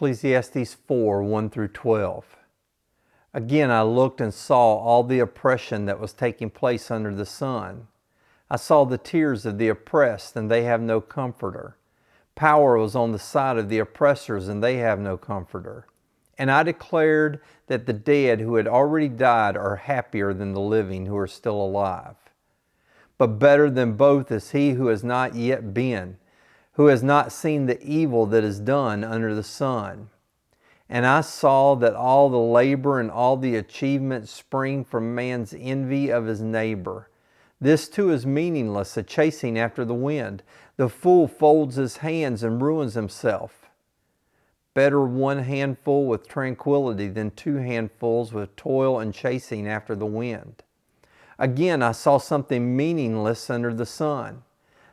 Ecclesiastes 4, 1 through 12. Again, I looked and saw all the oppression that was taking place under the sun. I saw the tears of the oppressed, and they have no comforter. Power was on the side of the oppressors, and they have no comforter. And I declared that the dead who had already died are happier than the living who are still alive. But better than both is he who has not yet been, who has not seen the evil that is done under the sun. And I saw that all the labor and all the achievements spring from man's envy of his neighbor. This too is meaningless, a chasing after the wind. The fool folds his hands and ruins himself. Better one handful with tranquility than two handfuls with toil and chasing after the wind. Again, I saw something meaningless under the sun.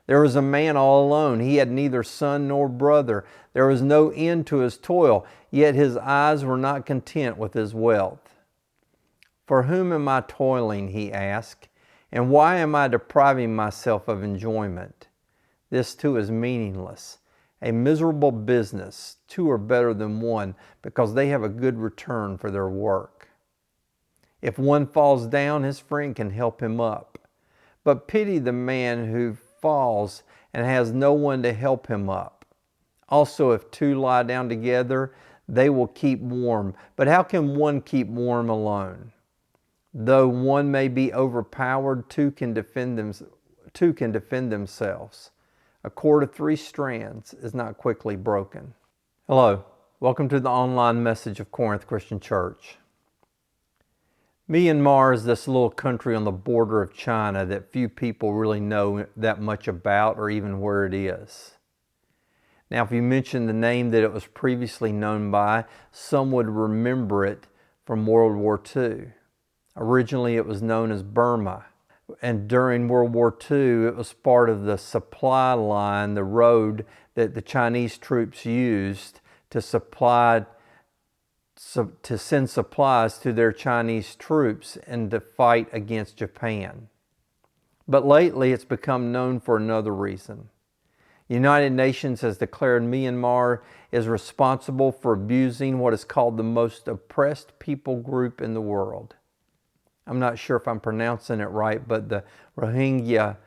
There was a man all alone. He had neither son nor brother. There was no end to his toil, yet his eyes were not content with his wealth. For whom am I toiling, he asked, and why am I depriving myself of enjoyment? This too is meaningless, a miserable business. Two are better than one, because they have a good return for their work. If one falls down, his friend can help him up. But pity the man who falls and has no one to help him up. Also, if two lie down together, they will keep warm. But how can one keep warm alone? Though one may be overpowered, two can defend themselves. A cord of 3 strands is not quickly broken. Hello, welcome to the online message of Corinth Christian Church. Myanmar is this little country on the border of China that few people really know that much about or even where it is. Now, if you mention the name that it was previously known by, some would remember it from World War II. Originally, it was known as Burma. And during World War II, it was part of the supply line, the road that the Chinese troops used to send supplies to their Chinese troops and to fight against Japan. But lately, it's become known for another reason. The United Nations has declared Myanmar is responsible for abusing what is called the most oppressed people group in the world. I'm not sure if I'm pronouncing it right, but the Rohingya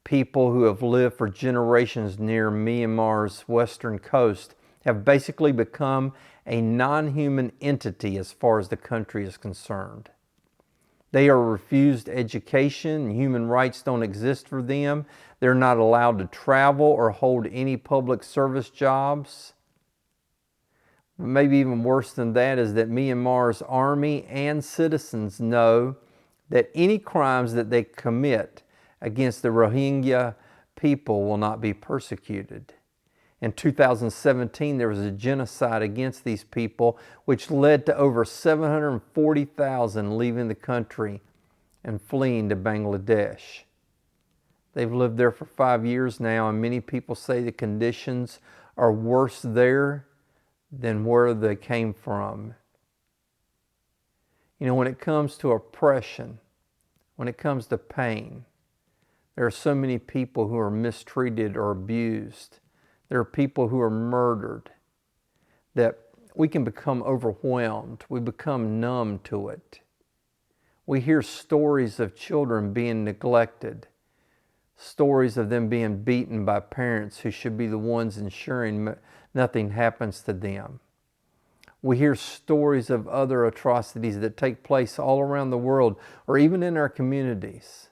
people who have lived for generations near Myanmar's western coast have basically become a non-human entity as far as the country is concerned. They are refused education, and human rights don't exist for them. They're not allowed to travel or hold any public service jobs. Maybe even worse than that is that Myanmar's army and citizens know that any crimes that they commit against the Rohingya people will not be persecuted. In 2017, there was a genocide against these people, which led to over 740,000 leaving the country and fleeing to Bangladesh. They've lived there for 5 years now, and many people say the conditions are worse there than where they came from. You know, when it comes to oppression, when it comes to pain, there are so many people who are mistreated or abused. There are people who are murdered that we can become overwhelmed. We become numb to it. We hear stories of children being neglected, stories of them being beaten by parents who should be the ones ensuring nothing happens to them. We hear stories of other atrocities that take place all around the world or even in our communities.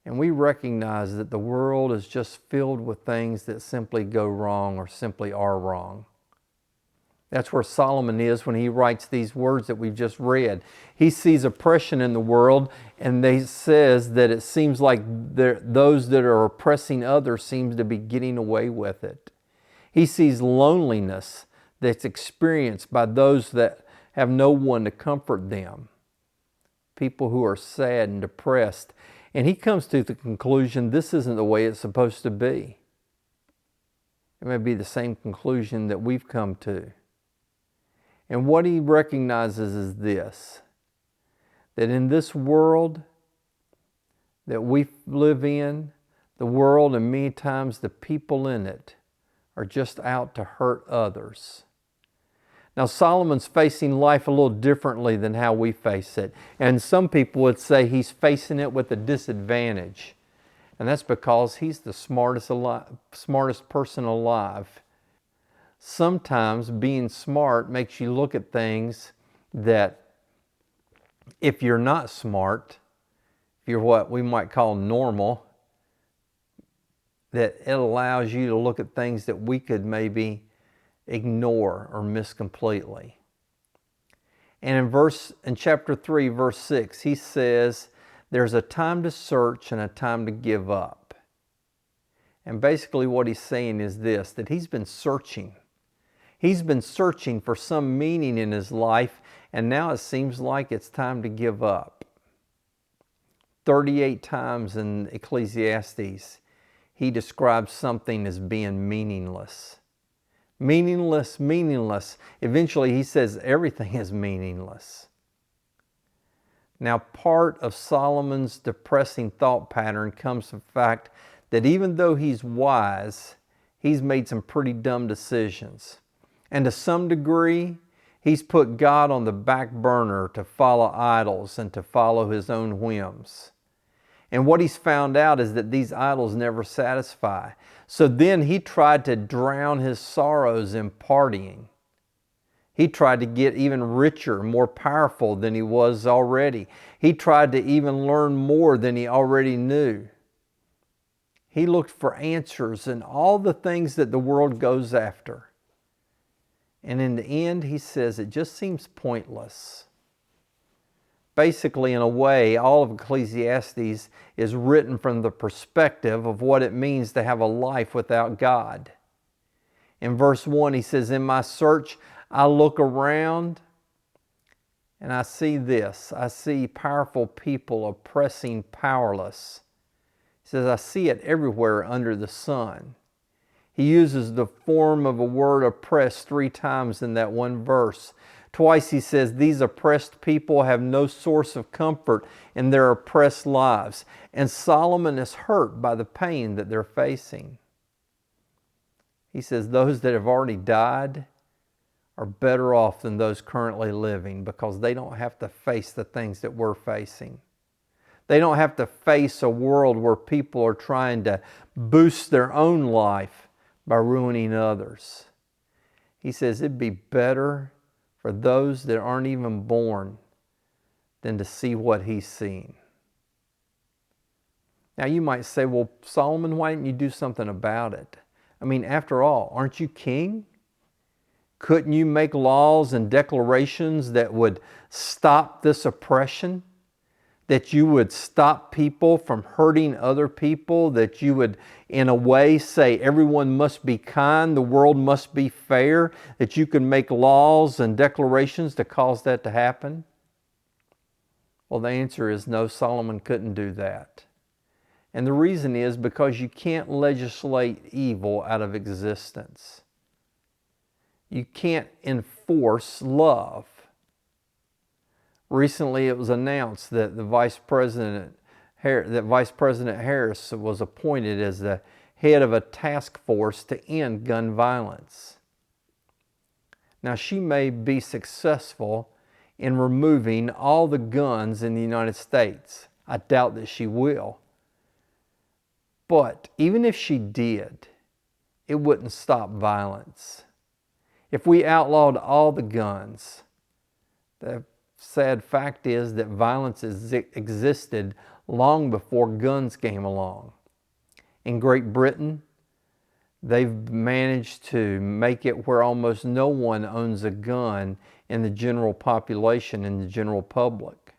And we recognize that the world is just filled with things that simply go wrong or simply are wrong. That's where Solomon is when he writes these words that we've just read. He sees oppression in the world, and he says that it seems like those that are oppressing others seems to be getting away with it. He sees loneliness that's experienced by those that have no one to comfort them. People who are sad and depressed. And he comes to the conclusion this isn't the way it's supposed to be. It may be the same conclusion that we've come to. And what he recognizes is this, that in this world that we live in, the world and many times the people in it are just out to hurt others. Now, Solomon's facing life a little differently than how we face it. And some people would say he's facing it with a disadvantage. And that's because he's the smartest person alive. Sometimes being smart makes you look at things that if you're not smart, if you're what we might call normal, that it allows you to look at things that we could maybe ignore or miss completely. And in chapter 3, verse 6, he says, there's a time to search and a time to give up. And basically what he's saying is this, that he's been searching. He's been searching for some meaning in his life, and now it seems like it's time to give up. 38 times in Ecclesiastes, he describes something as being meaningless. Meaningless, meaningless. Eventually he says everything is meaningless. Now, part of Solomon's depressing thought pattern comes from the fact that even though he's wise, he's made some pretty dumb decisions. And to some degree, he's put God on the back burner to follow idols and to follow his own whims. And what he's found out is that these idols never satisfy. So then he tried to drown his sorrows in partying. He tried to get even richer, more powerful than he was already. He tried to even learn more than he already knew. He looked for answers in all the things that the world goes after. And in the end, he says, it just seems pointless. Basically, in a way, all of Ecclesiastes is written from the perspective of what it means to have a life without God. In verse 1, he says, in my search, I look around and I see this. I see powerful people oppressing powerless. He says, I see it everywhere under the sun. He uses the form of a word oppress 3 times in that one verse. Twice he says, these oppressed people have no source of comfort in their oppressed lives. And Solomon is hurt by the pain that they're facing. He says, those that have already died are better off than those currently living because they don't have to face the things that we're facing. They don't have to face a world where people are trying to boost their own life by ruining others. He says it'd be better for those that aren't even born than to see what he's seen. Now you might say, well, Solomon, why didn't you do something about it? I mean, after all, aren't you king? Couldn't you make laws and declarations that would stop this oppression? That you would stop people from hurting other people? That you would, in a way, say everyone must be kind, the world must be fair? That you could make laws and declarations to cause that to happen? Well, the answer is no, Solomon couldn't do that. And the reason is because you can't legislate evil out of existence. You can't enforce love. Recently it was announced that Vice President Harris was appointed as the head of a task force to end gun violence. Now she may be successful in removing all the guns in the United States. I doubt that she will. But even if she did, it wouldn't stop violence. If we outlawed all the guns, the sad fact is that violence existed long before guns came along. In Great Britain, they've managed to make it where almost no one owns a gun in the general population, in the general public.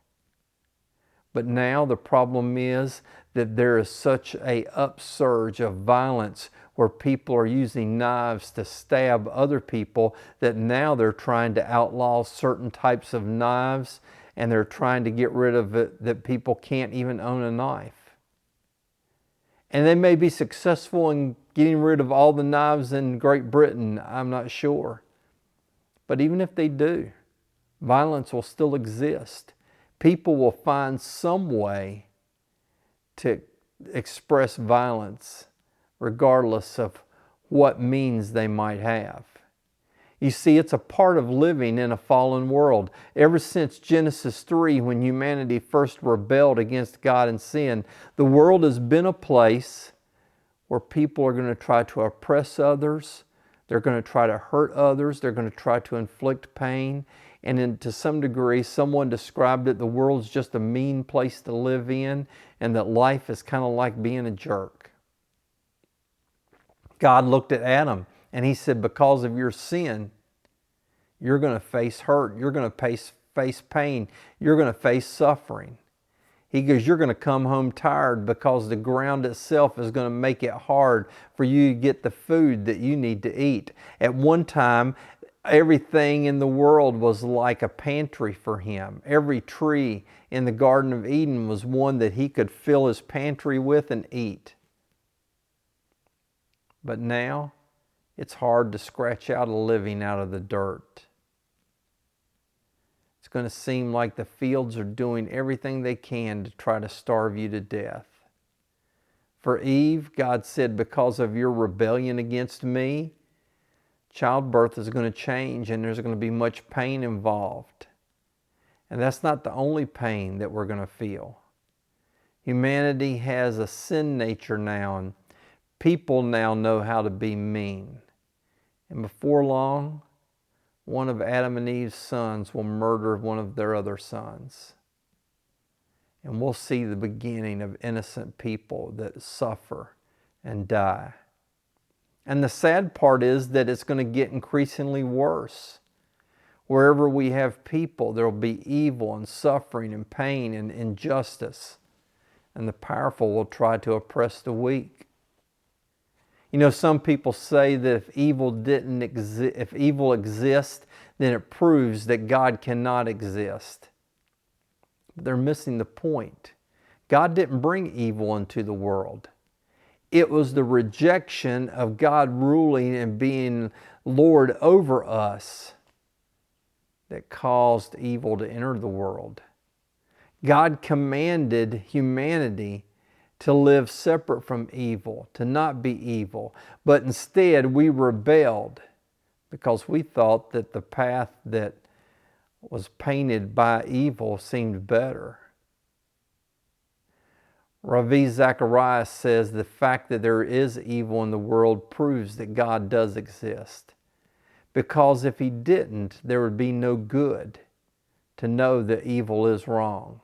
But now the problem is that there is such an upsurge of violence where people are using knives to stab other people that now they're trying to outlaw certain types of knives and they're trying to get rid of it that people can't even own a knife. And they may be successful in getting rid of all the knives in Great Britain, I'm not sure. But even if they do, violence will still exist. People will find some way to express violence regardless of what means they might have. You see, it's a part of living in a fallen world. Ever since Genesis 3, when humanity first rebelled against God and sin, the world has been a place where people are going to try to oppress others. They're going to try to hurt others. They're going to try to inflict pain. And to some degree, someone described it, the world's just a mean place to live in, and that life is kind of like being a jerk. God looked at Adam and he said, because of your sin, you're going to face hurt. You're going to face pain. You're going to face suffering. He goes, you're going to come home tired because the ground itself is going to make it hard for you to get the food that you need to eat. At one time, everything in the world was like a pantry for him. Every tree in the Garden of Eden was one that he could fill his pantry with and eat. But now, it's hard to scratch out a living out of the dirt. It's going to seem like the fields are doing everything they can to try to starve you to death. For Eve, God said, because of your rebellion against me, childbirth is going to change and there's going to be much pain involved. And that's not the only pain that we're going to feel. Humanity has a sin nature now, and people now know how to be mean. And before long, one of Adam and Eve's sons will murder one of their other sons. And we'll see the beginning of innocent people that suffer and die. And the sad part is that it's going to get increasingly worse. Wherever we have people, there will be evil and suffering and pain and injustice. And the powerful will try to oppress the weak. You know, some people say that if evil exists, then it proves that God cannot exist. But they're missing the point. God didn't bring evil into the world. It was the rejection of God ruling and being Lord over us that caused evil to enter the world. God commanded humanity to live separate from evil, to not be evil. But instead we rebelled because we thought that the path that was painted by evil seemed better. Ravi Zacharias says the fact that there is evil in the world proves that God does exist. Because if he didn't, there would be no good to know that evil is wrong.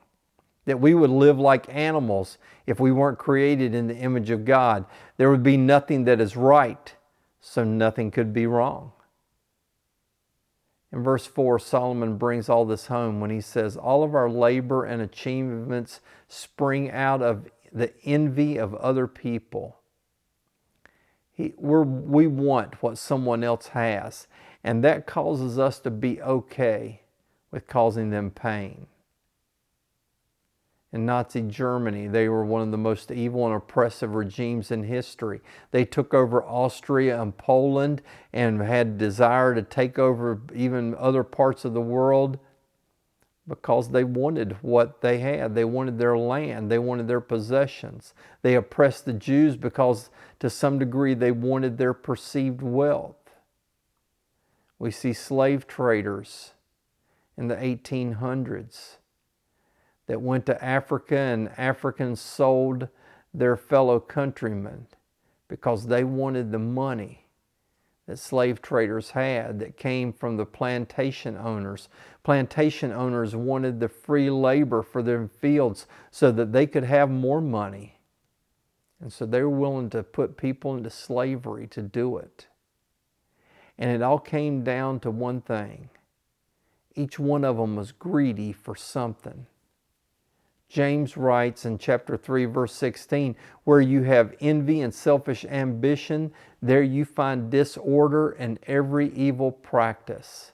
That we would live like animals if we weren't created in the image of God. There would be nothing that is right, so nothing could be wrong. In verse 4, Solomon brings all this home when he says, all of our labor and achievements spring out of the envy of other people. We want what someone else has, and that causes us to be okay with causing them pain. In Nazi Germany, they were one of the most evil and oppressive regimes in history. They took over Austria and Poland and had desire to take over even other parts of the world because they wanted what they had. They wanted their land. They wanted their possessions. They oppressed the Jews because to some degree they wanted their perceived wealth. We see slave traders in the 1800s that went to Africa, and Africans sold their fellow countrymen because they wanted the money that slave traders had that came from the plantation owners. Plantation owners wanted the free labor for their fields so that they could have more money. And so they were willing to put people into slavery to do it. And it all came down to one thing. Each one of them was greedy for something. James writes in chapter 3, verse 16, where you have envy and selfish ambition, there you find disorder and every evil practice.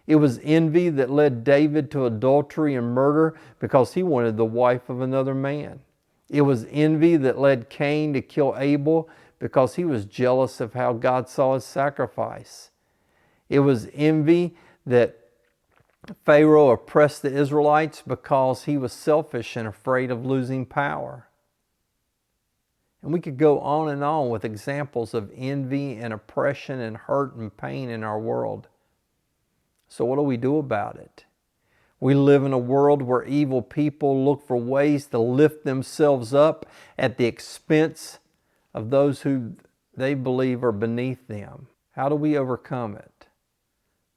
It was envy that led David to adultery and murder because he wanted the wife of another man. It was envy that led Cain to kill Abel because he was jealous of how God saw his sacrifice. It was envy that Pharaoh oppressed the Israelites because he was selfish and afraid of losing power. And we could go on and on with examples of envy and oppression and hurt and pain in our world. So what do we do about it? We live in a world where evil people look for ways to lift themselves up at the expense of those who they believe are beneath them. How do we overcome it?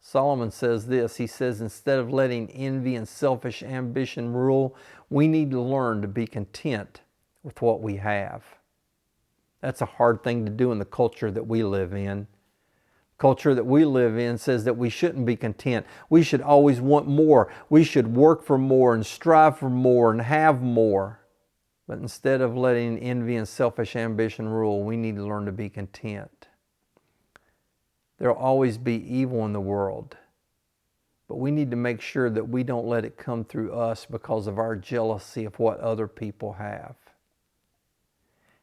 Solomon says this. He says, instead of letting envy and selfish ambition rule, we need to learn to be content with what we have. That's a hard thing to do in the culture that we live in. Culture that we live in says that we shouldn't be content. We should always want more. We should work for more and strive for more and have more. But instead of letting envy and selfish ambition rule, we need to learn to be content. There will always be evil in the world, but we need to make sure that we don't let it come through us because of our jealousy of what other people have.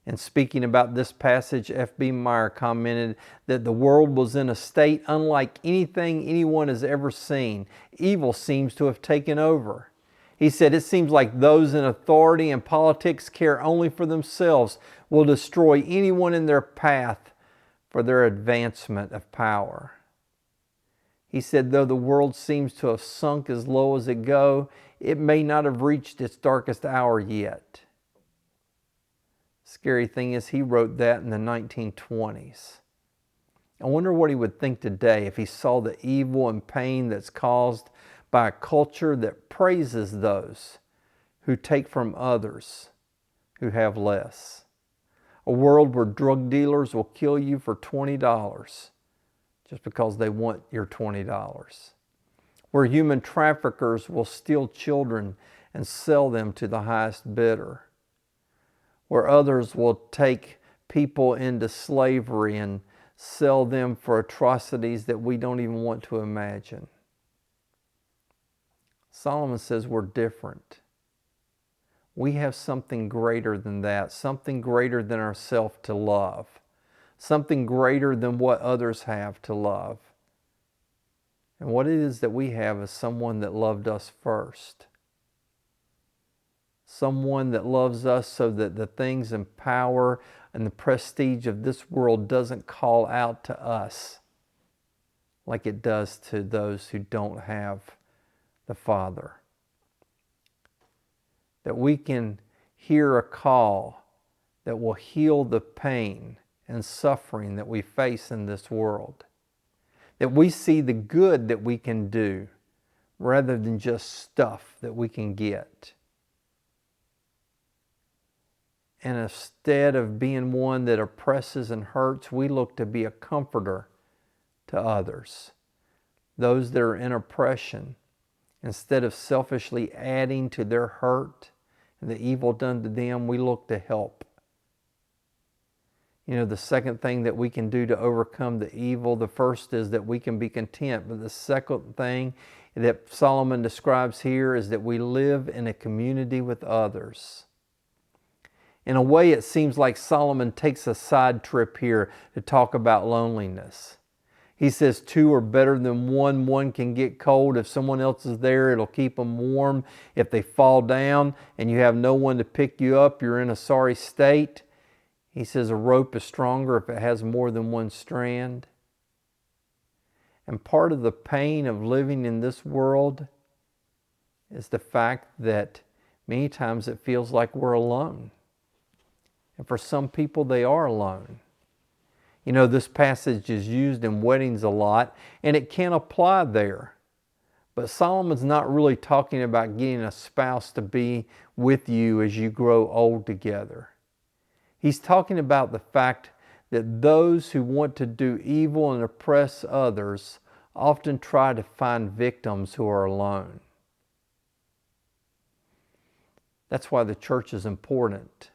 And speaking about this passage, F.B. Meyer commented that the world was in a state unlike anything anyone has ever seen. Evil seems to have taken over. He said, it seems like those in authority and politics care only for themselves, will destroy anyone in their path for their advancement of power. He said, though the world seems to have sunk as low as it go, it may not have reached its darkest hour yet. Scary thing is, he wrote that in the 1920s. I wonder what he would think today if he saw the evil and pain that's caused by a culture that praises those who take from others who have less. A world where drug dealers will kill you for $20 just because they want your $20. Where human traffickers will steal children and sell them to the highest bidder. Where others will take people into slavery and sell them for atrocities that we don't even want to imagine. Solomon says we're different. We have something greater than that, something greater than ourselves to love, something greater than what others have to love. And what it is that we have is someone that loved us first. Someone that loves us so that the things and power and the prestige of this world doesn't call out to us like it does to those who don't have the Father. That we can hear a call that will heal the pain and suffering that we face in this world. That we see the good that we can do rather than just stuff that we can get. And instead of being one that oppresses and hurts, we look to be a comforter to others. Those that are in oppression, instead of selfishly adding to their hurt and the evil done to them, we look to help. You know, the second thing that we can do to overcome the evil, the first is that we can be content. But the second thing that Solomon describes here is that we live in a community with others. In a way, it seems like Solomon takes a side trip here to talk about loneliness. He says two are better than one. One can get cold. If someone else is there, it'll keep them warm. If they fall down and you have no one to pick you up, you're in a sorry state. He says a rope is stronger if it has more than one strand. And part of the pain of living in this world is the fact that many times it feels like we're alone. And for some people, they are alone. You know, this passage is used in weddings a lot, and it can apply there. But Solomon's not really talking about getting a spouse to be with you as you grow old together. He's talking about the fact that those who want to do evil and oppress others often try to find victims who are alone. That's why the church is important.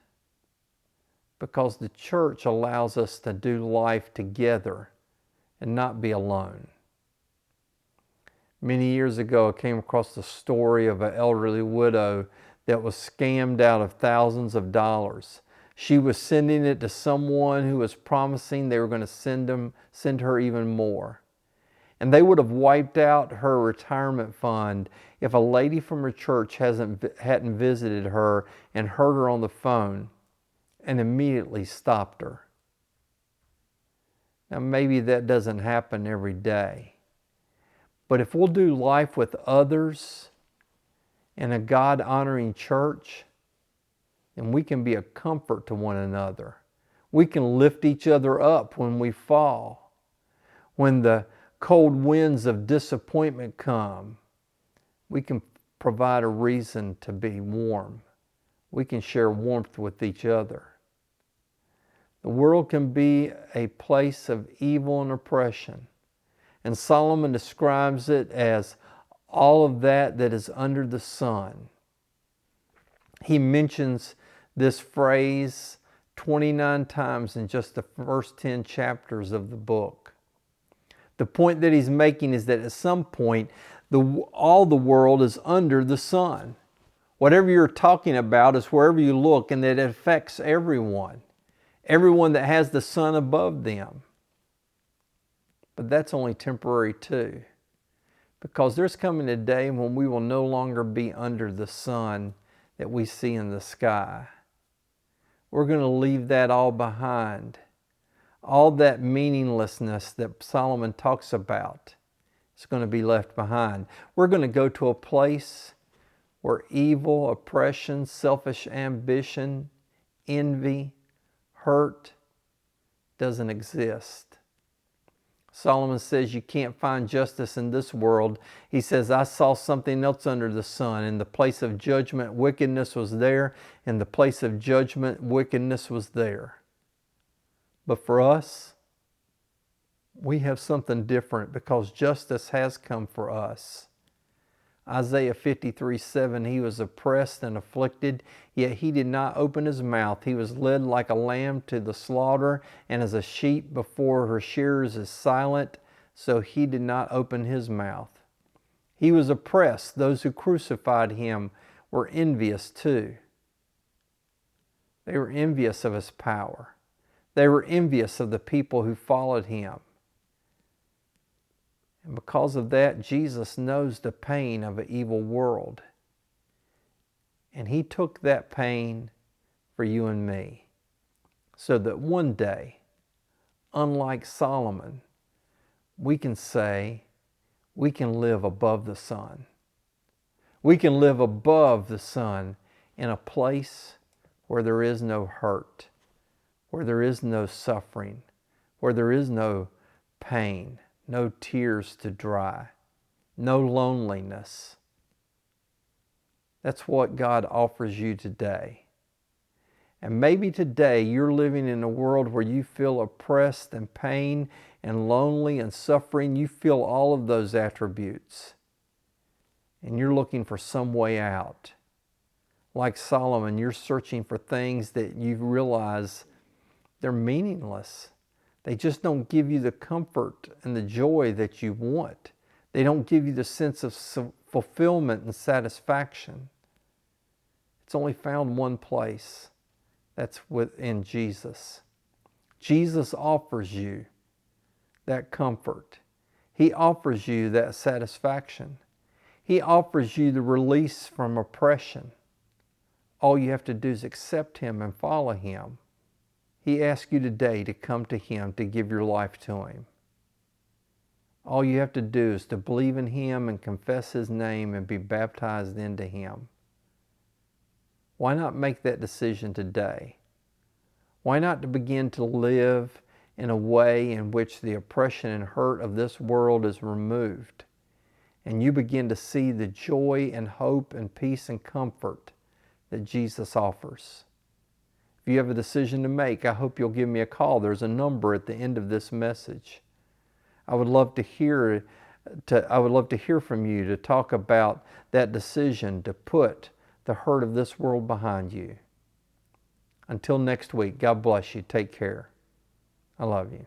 Because the church allows us to do life together and not be alone. Many years ago, I came across the story of an elderly widow that was scammed out of thousands of dollars. She was sending it to someone who was promising they were going to send her even more. And they would have wiped out her retirement fund if a lady from her church hadn't visited her and heard her on the phone and immediately stopped her. Now maybe that doesn't happen every day. But if we'll do life with others in a God-honoring church, then we can be a comfort to one another. We can lift each other up when we fall. When the cold winds of disappointment come, we can provide a reason to be warm. We can share warmth with each other. The world can be a place of evil and oppression. And Solomon describes it as all of that is under the sun. He mentions this phrase 29 times in just the first 10 chapters of the book. The point that he's making is that at some point, all the world is under the sun. Whatever you're talking about is wherever you look, and that it affects everyone. Everyone that has the sun above them. But that's only temporary too. Because there's coming a day when we will no longer be under the sun that we see in the sky. We're going to leave that all behind. All that meaninglessness that Solomon talks about is going to be left behind. We're going to go to a place where evil, oppression, selfish ambition, envy, hurt doesn't exist. Solomon says you can't find justice in this world. He says, I saw something else under the sun. In the place of judgment, wickedness was there. In the place of judgment, wickedness was there. But for us, we have something different because justice has come for us. Isaiah 53:7, he was oppressed and afflicted, yet he did not open his mouth. He was led like a lamb to the slaughter, and as a sheep before her shearers is silent, so he did not open his mouth. He was oppressed. Those who crucified him were envious too. They were envious of his power. They were envious of the people who followed him. And because of that, Jesus knows the pain of an evil world. And he took that pain for you and me, so that one day, unlike Solomon, we can say we can live above the sun. We can live above the sun in a place where there is no hurt, where there is no suffering, where there is no pain, no tears to dry, no loneliness. That's what God offers you today. And maybe today you're living in a world where you feel oppressed and pain and lonely and suffering. You feel all of those attributes. And you're looking for some way out. Like Solomon, you're searching for things that you realize they're meaningless. They just don't give you the comfort and the joy that you want. They don't give you the sense of fulfillment and satisfaction. It's only found one place. That's within Jesus. Jesus offers you that comfort. He offers you that satisfaction. He offers you the release from oppression. All you have to do is accept him and follow him. He asks you today to come to him, to give your life to him. All you have to do is to believe in him and confess his name and be baptized into him. Why not make that decision today? Why not to begin to live in a way in which the oppression and hurt of this world is removed, and you begin to see the joy and hope and peace and comfort that Jesus offers? If you have a decision to make, I hope you'll give me a call. There's a number at the end of this message. I would love to hear from you to talk about that decision to put the hurt of this world behind you. Until next week, God bless you. Take care. I love you.